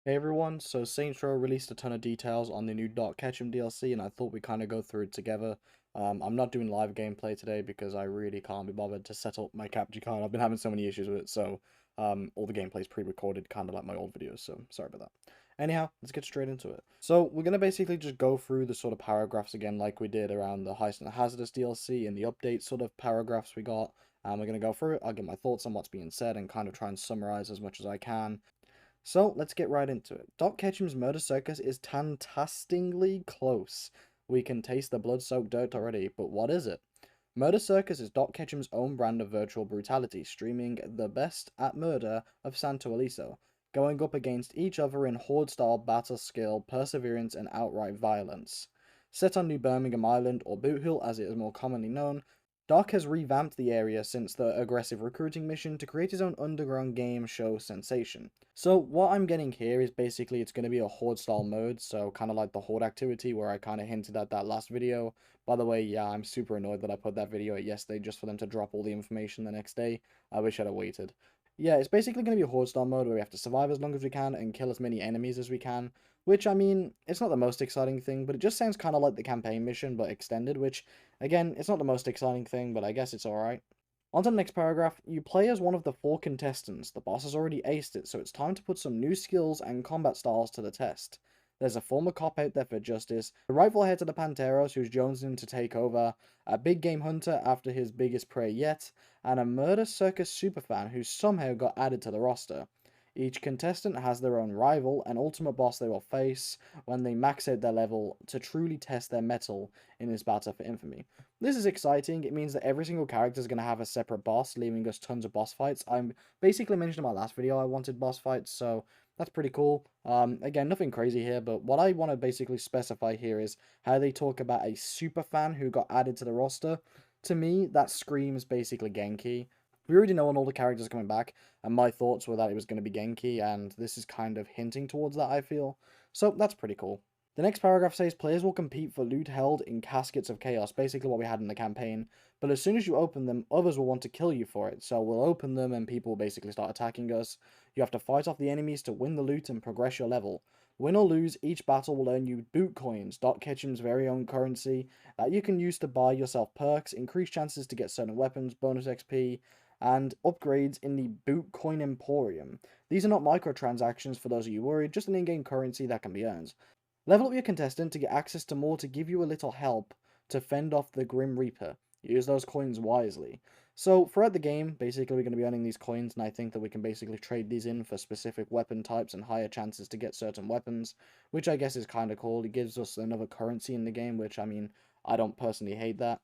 Hey everyone, so Saints Row released a ton of details on the new Ketchum DLC, and I thought we'd kind of go through it together. I'm not doing live gameplay today because I really can't be bothered to set up my capture card. I've been having so many issues with it, so all the gameplay's pre-recorded, kind of like my old videos, so sorry about that. Anyhow, let's get straight into it. So we're going to basically just go through the sort of paragraphs again like we did around the Heist and the Hazardous DLC and the update sort of paragraphs we got. And we're going to go through it, I'll get my thoughts on what's being said and kind of try and summarize as much as I can. So let's get right into it. Doc Ketchum's Murder Circus is fantastically close. We can taste the blood-soaked dirt already, but what is it? Murder Circus is Doc Ketchum's own brand of virtual brutality, streaming the best at murder of Santo Eliso, going up against each other in horde-style battle skill, perseverance, and outright violence. Set on New Birmingham Island, or Boot Hill as it is more commonly known, Doc has revamped the area since the aggressive recruiting mission to create his own underground game show sensation. So what I'm getting here is basically it's going to be a horde style mode, so kind of like the horde activity where I kind of hinted at that last video. By the way, yeah, I'm super annoyed that I put that video out yesterday just for them to drop all the information the next day. I wish I'd have waited. Yeah, it's basically going to be a horde style mode where we have to survive as long as we can and kill as many enemies as we can, which, I mean, it's not the most exciting thing, but it just sounds kind of like the campaign mission, but extended, which, again, it's not the most exciting thing, but I guess it's alright. On to the next paragraph. You play as one of the 4 contestants. The boss has already aced it, so it's time to put some new skills and combat styles to the test. There's a former cop out there for justice, a rightful heir to the Panteros who's jonesing to take over, a big game hunter after his biggest prey yet, and a murder circus superfan who somehow got added to the roster. Each contestant has their own rival and ultimate boss they will face when they max out their level to truly test their mettle in this battle for infamy. This is exciting. It means that every single character is going to have a separate boss, leaving us tons of boss fights. I basically mentioned in my last video I wanted boss fights, so that's pretty cool. Again, nothing crazy here, but what I want to basically specify here is how they talk about a super fan who got added to the roster. To me, that screams basically Genki. We already know when all the characters are coming back, and my thoughts were that it was going to be Genki, and this is kind of hinting towards that, I feel. So that's pretty cool. The next paragraph says players will compete for loot held in caskets of chaos, basically what we had in the campaign. But as soon as you open them, others will want to kill you for it. So we'll open them and people will basically start attacking us. You have to fight off the enemies to win the loot and progress your level. Win or lose, each battle will earn you boot coins, Dot Ketchum's very own currency, that you can use to buy yourself perks, increase chances to get certain weapons, bonus XP, and upgrades in the Boot Coin Emporium. These are not microtransactions for those of you worried, just an in-game currency that can be earned. Level up your contestant to get access to more to give you a little help to fend off the Grim Reaper. Use those coins wisely. So throughout the game, basically we're going to be earning these coins, and I think that we can basically trade these in for specific weapon types and higher chances to get certain weapons, which I guess is kind of cool. It gives us another currency in the game, which, I mean, I don't personally hate that.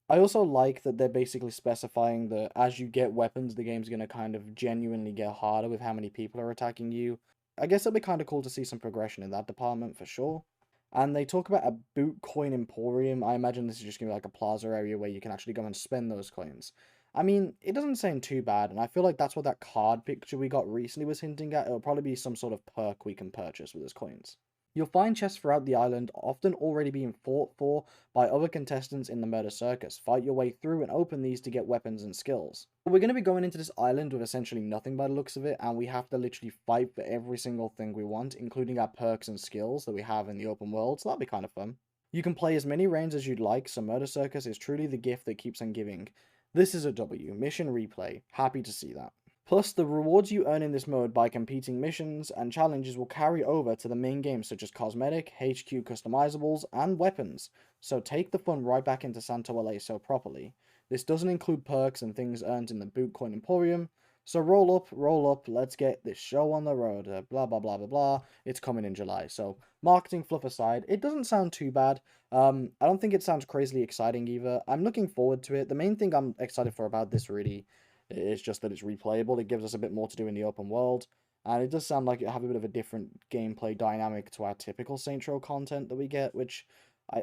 I also like that they're basically specifying that as you get weapons, the game's going to kind of genuinely get harder with how many people are attacking you. I guess it'll be kind of cool to see some progression in that department for sure. And they talk about a boot coin emporium. I imagine this is just going to be like a plaza area where you can actually go and spend those coins. I mean, it doesn't sound too bad, and I feel like that's what that card picture we got recently was hinting at. It'll probably be some sort of perk we can purchase with those coins. You'll find chests throughout the island, often already being fought for by other contestants in the murder circus. Fight your way through and open these to get weapons and skills. We're going to be going into this island with essentially nothing by the looks of it, and we have to literally fight for every single thing we want, including our perks and skills that we have in the open world, so that'll be kind of fun. You can play as many rounds as you'd like, so Murder Circus is truly the gift that keeps on giving. This is a W. Mission replay. Happy to see that. Plus, the rewards you earn in this mode by completing missions and challenges will carry over to the main game, such as cosmetic, HQ customizables, and weapons. So take the fun right back into Santo Eleso properly. This doesn't include perks and things earned in the Boot Coin Emporium. So roll up, let's get this show on the road, blah blah blah blah blah. It's coming in July. So marketing fluff aside, it doesn't sound too bad. I don't think it sounds crazily exciting either. I'm looking forward to it. The main thing I'm excited for about this really it's just that it's replayable. It gives us a bit more to do in the open world. And it does sound like it have a bit of a different gameplay dynamic to our typical Saints Row content that we get, which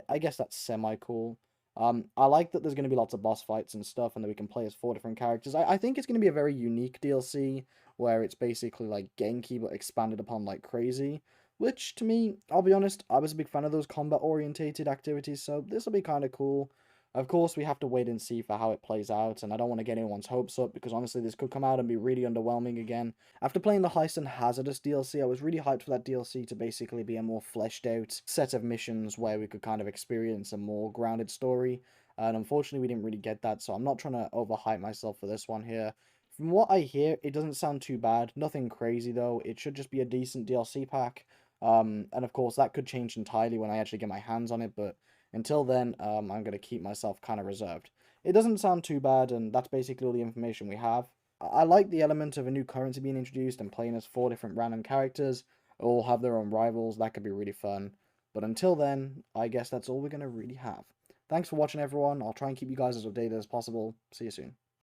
I guess that's semi-cool. I like that there's going to be lots of boss fights and stuff, and that we can play as 4 different characters. I think it's going to be a very unique DLC, where it's basically like Genki, but expanded upon like crazy. Which, to me, I'll be honest, I was a big fan of those combat-orientated activities, so this will be kind of cool. Of course, we have to wait and see for how it plays out, and I don't want to get anyone's hopes up because honestly, this could come out and be really underwhelming again. After playing the Heist and Hazardous DLC, I was really hyped for that DLC to basically be a more fleshed out set of missions where we could kind of experience a more grounded story. And unfortunately, we didn't really get that, so I'm not trying to overhype myself for this one here. From what I hear, it doesn't sound too bad. Nothing crazy though. It should just be a decent DLC pack. And of course, that could change entirely when I actually get my hands on it, but until then, I'm going to keep myself kind of reserved. It doesn't sound too bad, and that's basically all the information we have. I like the element of a new currency being introduced and playing as 4 different random characters, all have their own rivals. That could be really fun. But until then, I guess that's all we're going to really have. Thanks for watching, everyone. I'll try and keep you guys as updated as possible. See you soon.